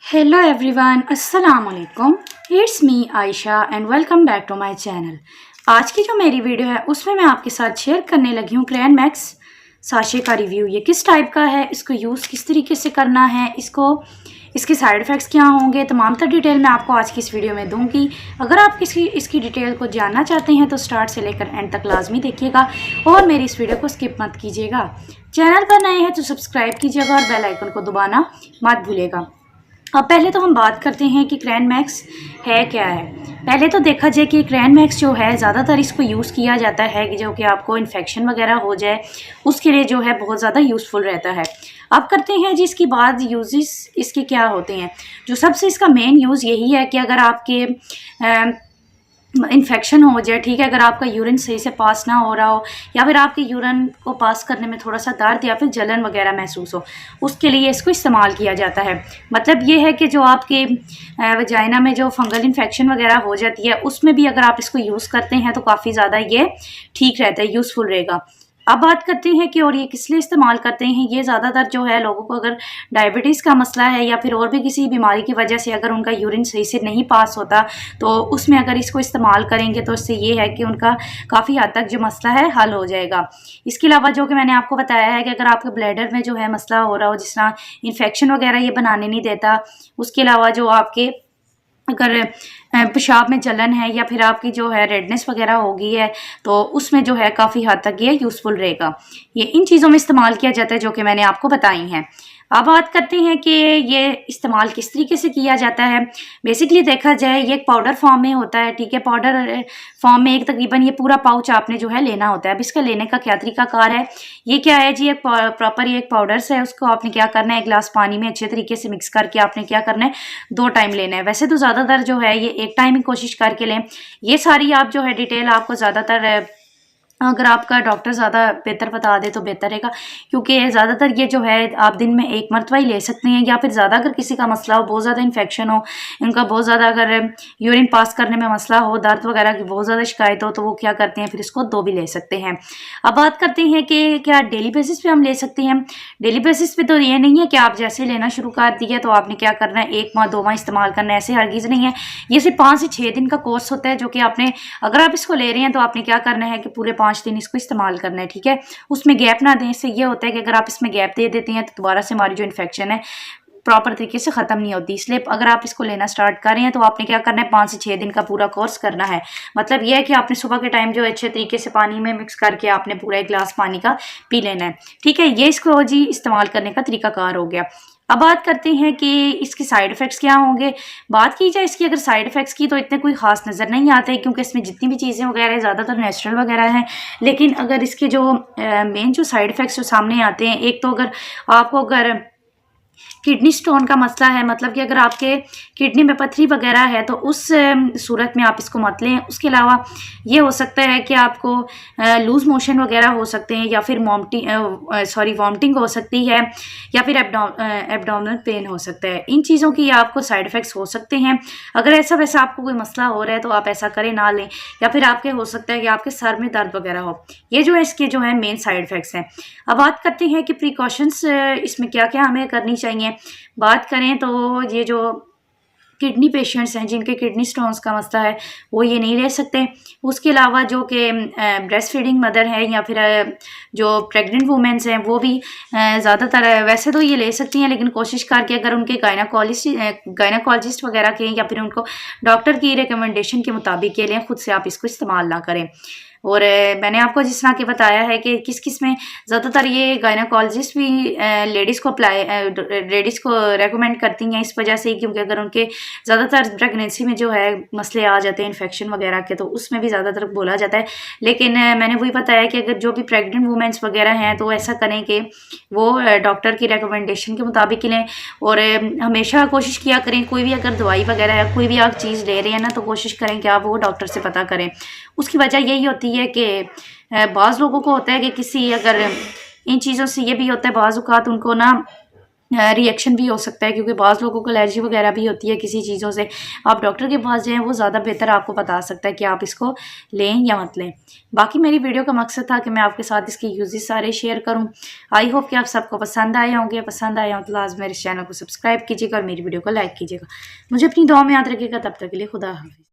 Hello everyone, अस्सलाम वालेकुम। It's me Ayesha and welcome back to my channel. आज की जो मेरी वीडियो है उसमें मैं आपके साथ शेयर करने लगी हूँ क्रैन मैक्स साशे का रिव्यू। ये किस टाइप का है, इसको यूज़ किस तरीके से करना है, इसके साइड इफ़ेक्ट्स क्या होंगे, तमाम तर डिटेल मैं आपको आज की इस वीडियो में दूंगी। अगर आप इसकी डिटेल को जानना चाहते हैं तो स्टार्ट से लेकर एंड तक लाजमी देखिएगा और मेरी इस वीडियो को स्किप मत कीजिएगा। चैनल पर नए हैं तो सब्सक्राइब कीजिएगा और बेल आइकन को दबाना मत भूलिएगा। अब पहले तो हम बात करते हैं कि क्रैन मैक्स है क्या है। पहले तो देखा जाए कि क्रैन मैक्स जो है ज़्यादातर इसको यूज़ किया जाता है कि जो कि आपको इन्फेक्शन वगैरह हो जाए उसके लिए जो है बहुत ज़्यादा यूज़फुल रहता है। अब करते हैं जी इसकी बाद यूजेस इसके क्या होते हैं। जो सबसे इसका मेन यूज़ यही है कि अगर आपके इन्फेक्शन हो जाए, ठीक है, अगर आपका यूरिन सही से पास ना हो रहा हो या फिर आपके यूरिन को पास करने में थोड़ा सा दर्द या फिर जलन वगैरह महसूस हो, उसके लिए इसको इस्तेमाल किया जाता है। मतलब ये है कि जो आपके वजाइना में जो फंगल इन्फेक्शन वगैरह हो जाती है उसमें भी अगर आप इसको यूज़ करते हैं तो काफ़ी ज़्यादा ये ठीक रहता है, यूज़फुल रहेगा। अब बात करते हैं कि और ये किस लिए इस्तेमाल करते हैं। ये ज़्यादातर जो है लोगों को अगर डायबिटीज़ का मसला है या फिर और भी किसी बीमारी की वजह से अगर उनका यूरिन सही से नहीं पास होता तो उसमें अगर इसको इस्तेमाल करेंगे तो इससे ये है कि उनका काफ़ी हद तक जो मसला है हल हो जाएगा। इसके अलावा जो कि मैंने आपको बताया है कि अगर आपके ब्लैडर में जो है मसला हो रहा हो, जिस तरह इन्फेक्शन वगैरह ये बनाने नहीं देता, उसके अलावा जो आपके अगर पेशाब में जलन है या फिर आपकी जो है रेडनेस वगैरह हो गई है तो उसमें जो है काफ़ी हद तक ये यूज़फुल रहेगा। ये इन चीज़ों में इस्तेमाल किया जाता है जो कि मैंने आपको बताई हैं। अब बात करते हैं कि ये इस्तेमाल किस तरीके से किया जाता है। बेसिकली देखा जाए ये एक पाउडर फॉर्म में होता है, ठीक है। पाउडर फॉर्म में एक तकरीबन ये पूरा पाउच आपने जो है लेना होता है। अब इसका लेने का क्या तरीकाकार है, ये क्या है जी, एक प्रॉपर ये एक पाउडर्स है, उसको आपने क्या करना है, एक गिलास पानी में अच्छे तरीके से मिक्स करके आपने क्या करना है, 2 टाइम लेना है। वैसे तो ज़्यादातर जो है ये एक टाइम ही कोशिश करके लें। ये सारी आप जो है डिटेल आपको ज़्यादातर अगर आपका डॉक्टर ज़्यादा बेहतर बता दे तो बेहतर रहेगा, क्योंकि ज़्यादातर ये जो है आप दिन में एक मरतबा ही ले सकते हैं। या फिर ज़्यादा अगर किसी का मसला हो, बहुत ज़्यादा इन्फेक्शन हो, इनका बहुत ज़्यादा अगर यूरिन पास करने में मसला हो, दर्द वगैरह की बहुत ज़्यादा शिकायत हो, तो वो क्या करते हैं फिर इसको 2 भी ले सकते हैं। अब बात करते हैं कि क्या डेली बेसिस पे हम ले सकते हैं। डेली बेसिस पे तो ये नहीं है कि आप जैसे लेना शुरू कर दिया तो आपने क्या करना है 1 माह 2 माह इस्तेमाल करना है, ऐसे हरगिज़ नहीं है। ये सिर्फ 5 से 6 दिन का कोर्स होता है जो कि आपने, अगर आप इसको ले रहे हैं तो आपने क्या करना है कि पूरे 5 दिन इसको इस्तेमाल करना है, ठीक है। उसमें गैप ना दें। इससे ये होता है कि अगर आप इसमें गैप दे देते हैं तो दोबारा से हमारी जो इन्फेक्शन है प्रॉपर तरीके से ख़त्म नहीं होती। इसलिए अगर आप इसको लेना स्टार्ट कर रहे हैं तो आपने क्या करना है, 5 से 6 दिन का पूरा कोर्स करना है। मतलब यह है कि आपने सुबह के टाइम जो अच्छे तरीके से पानी में मिक्स करके आपने पूरा 1 गिलास पानी का पी लेना है, ठीक है। ये इसको जी इस्तेमाल करने का तरीकाकार हो गया। अब बात करते हैं कि इसके साइड इफ़ेक्ट्स क्या होंगे। बात की जाए इसकी अगर साइड इफ़ेक्ट्स की तो इतने कोई ख़ास नज़र नहीं आते, क्योंकि इसमें जितनी भी चीज़ें वगैरह ज़्यादातर नेचुरल वगैरह हैं। लेकिन अगर इसके जो मेन जो साइड इफ़ेक्ट्स जो सामने आते हैं, एक तो अगर आपको अगर किडनी स्टोन का मसला है, मतलब कि अगर आपके किडनी में पथरी वगैरह है तो उस सूरत में आप इसको मत लें। उसके अलावा ये हो सकता है कि आपको लूज़ मोशन वगैरह हो सकते हैं या फिर वॉमिटिंग हो सकती है या फिर एब्डोमिनल पेन हो सकता है। इन चीज़ों की आपको साइड इफ़ेक्ट्स हो सकते हैं। अगर ऐसा वैसा आपको कोई मसला हो रहा है तो आप ऐसा करें ना लें। या फिर आपके हो सकता है कि आपके सर में दर्द वगैरह हो। ये जो है इसके जो है मेन साइड इफ़ेक्ट्स हैं। अब बात करते हैं कि प्रिकॉशंस इसमें क्या क्या हमें करनी चाहिए। बात करें तो ये जो किडनी पेशेंट्स हैं जिनके किडनी स्टोन्स का मसला है वो ये नहीं ले सकते। उसके अलावा जो कि ब्रेस्ट फीडिंग मदर है या फिर जो प्रेग्नेंट वुमेन्स हैं वो भी ज़्यादातर वैसे तो ये ले सकती हैं, लेकिन कोशिश करके अगर उनके गायनाकोलॉजिस्ट वगैरह के या फिर उनको डॉक्टर की रिकमेंडेशन के मुताबिक ये लें, खुद से आप इसको इस्तेमाल ना करें। और मैंने आपको जिस तरह के बताया है कि किस किस में ज़्यादातर ये गायनाकोलॉजिस्ट भी लेडीज़ को रेकमेंड करती हैं इस वजह से, क्योंकि अगर उनके ज़्यादातर प्रेगनेंसी में जो है मसले आ जाते हैं इन्फेक्शन वगैरह के, तो उसमें भी ज़्यादातर बोला जाता है। लेकिन मैंने वही बताया कि अगर जो भी प्रेग्नेंट वुमेंस वगैरह हैं तो ऐसा करें कि वो डॉक्टर की रिकमेंडेशन के मुताबिक ही लें। और हमेशा कोशिश किया करें, कोई भी अगर दवाई वगैरह है, कोई भी आप चीज़ ले रहे हैं ना, तो कोशिश करें कि आप वो डॉक्टर से पता करें। उसकी वजह यही होती है कि बाज़ लोगों को होता है कि किसी अगर इन चीज़ों से ये भी होता है बाज़ औक़ात उनको ना रिएक्शन भी हो सकता है, क्योंकि बाज़ लोगों को एलर्जी वगैरह भी होती है किसी चीज़ों से। आप डॉक्टर के पास जाएँ, वो ज़्यादा बेहतर आपको बता सकता है कि आप इसको लें या मत लें। बाकी मेरी वीडियो का मकसद था कि मैं आपके साथ इसके यूज़ेस सारे शेयर करूँ। आई होप कि आप सबको पसंद आए होंगे। पसंद आए हों तो लाज़िम मेरे चैनल को सब्सक्राइब कीजिएगा और मेरी वीडियो को लाइक कीजिएगा। मुझे अपनी दुआ में याद रखिएगा। तब तक के लिए खुदा हाफ़िज़।